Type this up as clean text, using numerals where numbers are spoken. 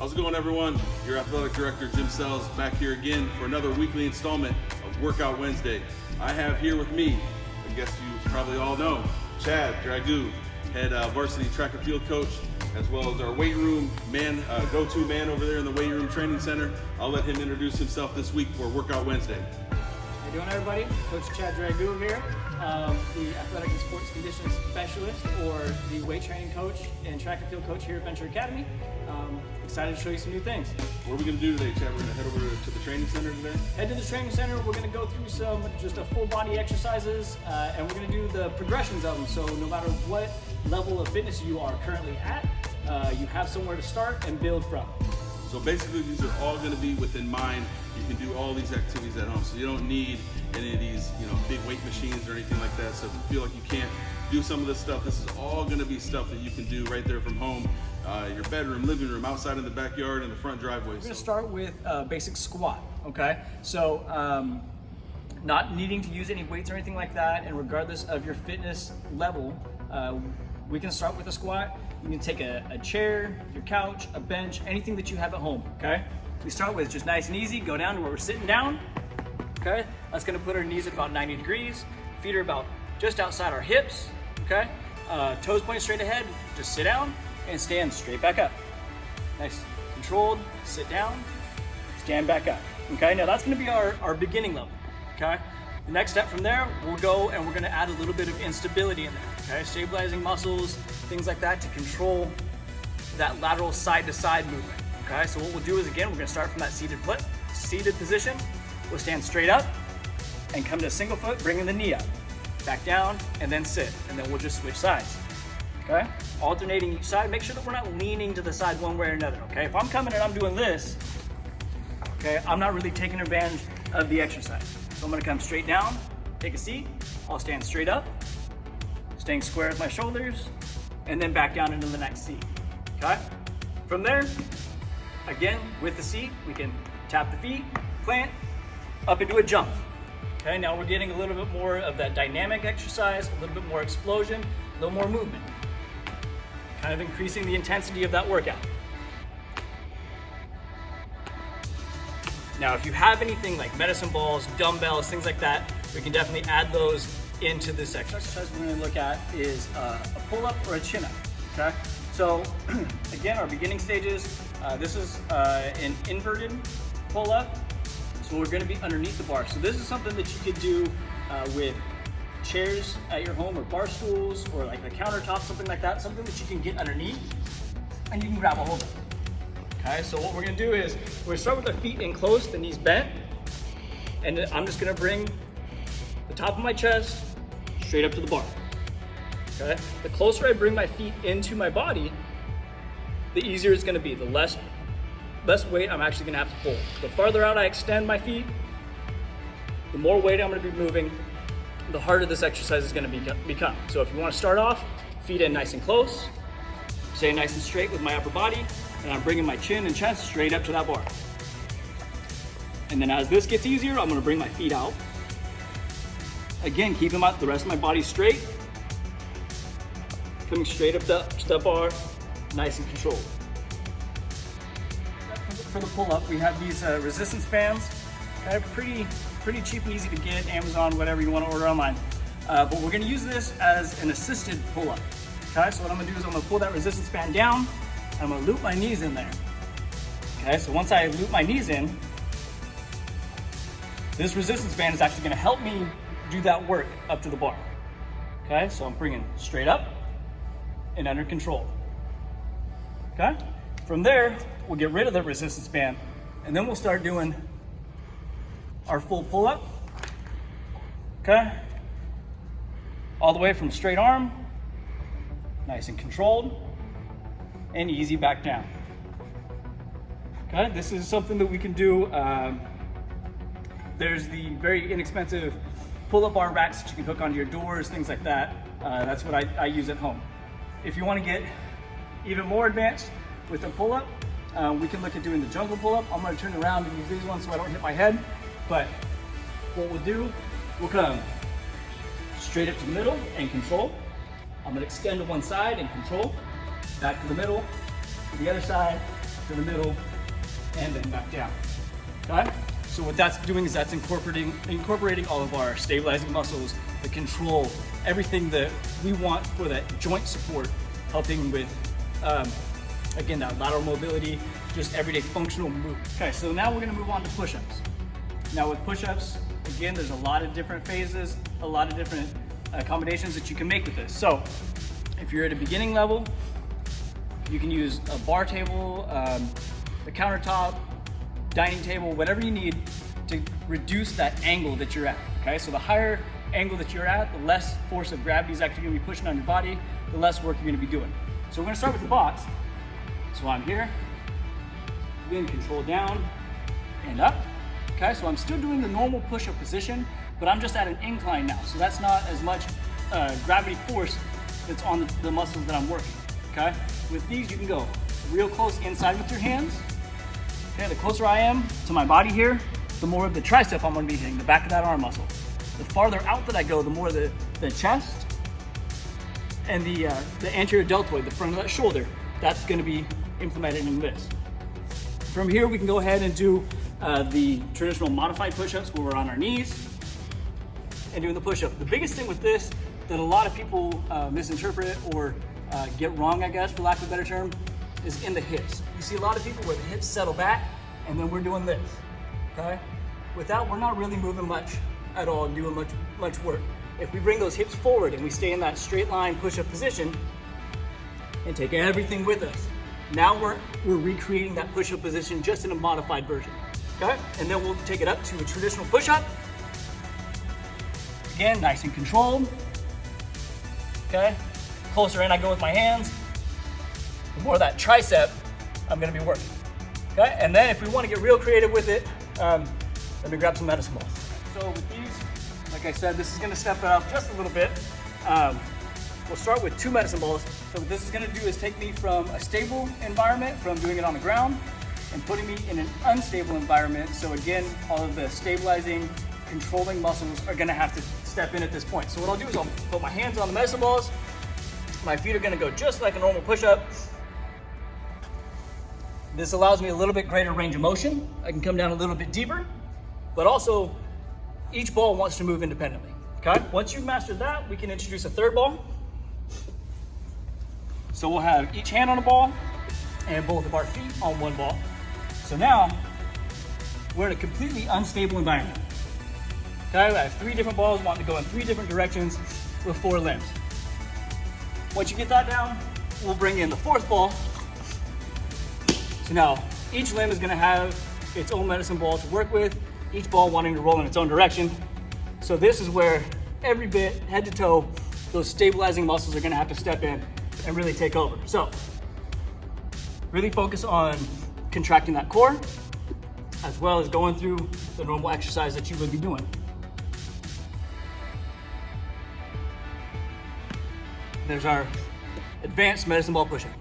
How's it going, everyone? Your athletic director, Jim Sells, back here again for another weekly installment of Workout Wednesday. I have here with me, I guess you probably all know, Chad Dragoo, head varsity track and field coach, as well as our weight room man, go-to man over there in the weight room training center. I'll let him introduce himself this week for Workout Wednesday. How you doing, everybody? Coach Chad Dragoo here, the athletic and sports conditioning specialist, or the weight training coach and track and field coach here at Venture Academy. Excited to show you some new things. What are we going to do today, Chad? We're going to head over to the training center today? Head to the training center. We're going to go through some just a full body exercises, and we're going to do the progressions of them. So no matter what level of fitness you are currently at, you have somewhere to start and build from. So basically, these are all going to be within mind. You can do all these activities at home, so you don't need any of these, big weight machines or anything like that. So if you feel like you can't do some of this stuff, this is all going to be stuff that you can do right there from home, your bedroom, living room, outside in the backyard, in the front driveway. We're going to start with basic squat. Okay, so not needing to use any weights or anything like that, and regardless of your fitness level, we can start with a squat. You can take a chair, your couch, a bench, anything that you have at home, okay? We start with just nice and easy, go down to where we're sitting down, okay? That's gonna put our knees at about 90 degrees, feet are about just outside our hips, okay? Toes pointing straight ahead, just sit down and stand straight back up. Nice, controlled, sit down, stand back up, okay? Now that's gonna be our beginning level, okay? The next step from there, we'll go and we're gonna add a little bit of instability in there, okay? Stabilizing muscles, things like that to control that lateral side to side movement, okay? So what we'll do is, again, we're gonna start from that seated position. We'll stand straight up and come to a single foot, bringing the knee up, back down, and then sit, and then we'll just switch sides, okay? Alternating each side, make sure that we're not leaning to the side one way or another, okay? If I'm coming and I'm doing this, okay, I'm not really taking advantage of the exercise. So I'm gonna come straight down, take a seat, I'll stand straight up, staying square with my shoulders, and then back down into the next seat, okay? From there, again, with the seat, we can tap the feet, plant, up into a jump. Okay, now we're getting a little bit more of that dynamic exercise, a little bit more explosion, a little more movement. Kind of increasing the intensity of that workout. Now, if you have anything like medicine balls, dumbbells, things like that, we can definitely add those into this exercise. We're going to look at is a pull-up or a chin-up, okay? So, again, our beginning stages, this is an inverted pull-up, so we're going to be underneath the bar. So this is something that you could do with chairs at your home, or bar stools, or like the countertop, something like that, something that you can get underneath, and you can grab a hold of. Okay, so what we're gonna do is, we're gonna start with the feet in close, the knees bent, and I'm just gonna bring the top of my chest straight up to the bar. Okay, the closer I bring my feet into my body, the easier it's gonna be, the less weight I'm actually gonna have to pull. The farther out I extend my feet, the more weight I'm gonna be moving, the harder this exercise is gonna become. So if you wanna start off, feet in nice and close, stay nice and straight with my upper body, and I'm bringing my chin and chest straight up to that bar. And then as this gets easier, I'm gonna bring my feet out. Again, keeping the rest of my body straight, coming straight up to the bar, nice and controlled. For the pull-up, we have these resistance bands. They're pretty cheap and easy to get, Amazon, whatever you wanna order online. But we're gonna use this as an assisted pull-up. Okay, so what I'm gonna do is I'm gonna pull that resistance band down, I'm gonna loop my knees in there. Okay, so once I loop my knees in, this resistance band is actually gonna help me do that work up to the bar. Okay, so I'm bringing straight up and under control. Okay, from there, we'll get rid of the resistance band, and then we'll start doing our full pull-up. Okay, all the way from straight arm, nice and controlled, and easy back down. Okay, this is something that we can do. There's the very inexpensive pull-up bar racks that you can hook onto your doors, things like that. That's what I use at home. If you want to get even more advanced with a pull-up, we can look at doing the jungle pull-up. I'm going to turn around and use these ones so I don't hit my head. But what we'll do, we'll come straight up to the middle and control. I'm going to extend to one side and control. Back to the middle, to the other side, to the middle, and then back down. Okay? So what that's doing is that's incorporating all of our stabilizing muscles, the control, everything that we want for that joint support, helping with, again, that lateral mobility, just everyday functional movement. Okay, so now we're gonna move on to push-ups. Now with push-ups, again, there's a lot of different phases, a lot of different combinations that you can make with this. So if you're at a beginning level, you can use a bar table, the countertop, dining table, whatever you need to reduce that angle that you're at, okay? So the higher angle that you're at, the less force of gravity is actually gonna be pushing on your body, the less work you're gonna be doing. So we're gonna start with the box. So I'm here, again, control down and up, okay? So I'm still doing the normal push-up position, but I'm just at an incline now. So that's not as much gravity force that's on the muscles that I'm working, okay? With these, you can go real close inside with your hands. Okay, the closer I am to my body here, the more of the tricep I'm gonna be hitting, the back of that arm muscle. The farther out that I go, the more the chest and the anterior deltoid, the front of that shoulder, that's gonna be implemented in this. From here, we can go ahead and do the traditional modified push-ups where we're on our knees and doing the push-up. The biggest thing with this that a lot of people misinterpret or get wrong, I guess, for lack of a better term, is in the hips. You see a lot of people where the hips settle back and then we're doing this, okay? With that, we're not really moving much at all and doing much work. If we bring those hips forward and we stay in that straight line push-up position and take everything with us, now we're recreating that push-up position just in a modified version, okay? And then we'll take it up to a traditional push-up. Again, nice and controlled, okay? Closer in I go with my hands, the more of that tricep I'm gonna be working, okay? And then if we wanna get real creative with it, let me grab some medicine balls. So with these, like I said, this is gonna step it up just a little bit. We'll start with 2 medicine balls. So what this is gonna do is take me from a stable environment, from doing it on the ground, and putting me in an unstable environment. So again, all of the stabilizing, controlling muscles are gonna have to step in at this point. So what I'll do is I'll put my hands on the medicine balls. My feet are gonna go just like a normal push-up. This allows me a little bit greater range of motion. I can come down a little bit deeper, but also each ball wants to move independently, okay? Once you've mastered that, we can introduce a third ball. So we'll have each hand on a ball and both of our feet on one ball. So now we're in a completely unstable environment. Okay, I have 3 different balls wanting to go in 3 different directions with 4 limbs. Once you get that down, we'll bring in the 4th ball. So now each limb is gonna have its own medicine ball to work with, each ball wanting to roll in its own direction. So this is where every bit, head to toe, those stabilizing muscles are gonna have to step in and really take over. So really focus on contracting that core as well as going through the normal exercise that you would be doing. There's our advanced medicine ball push-up.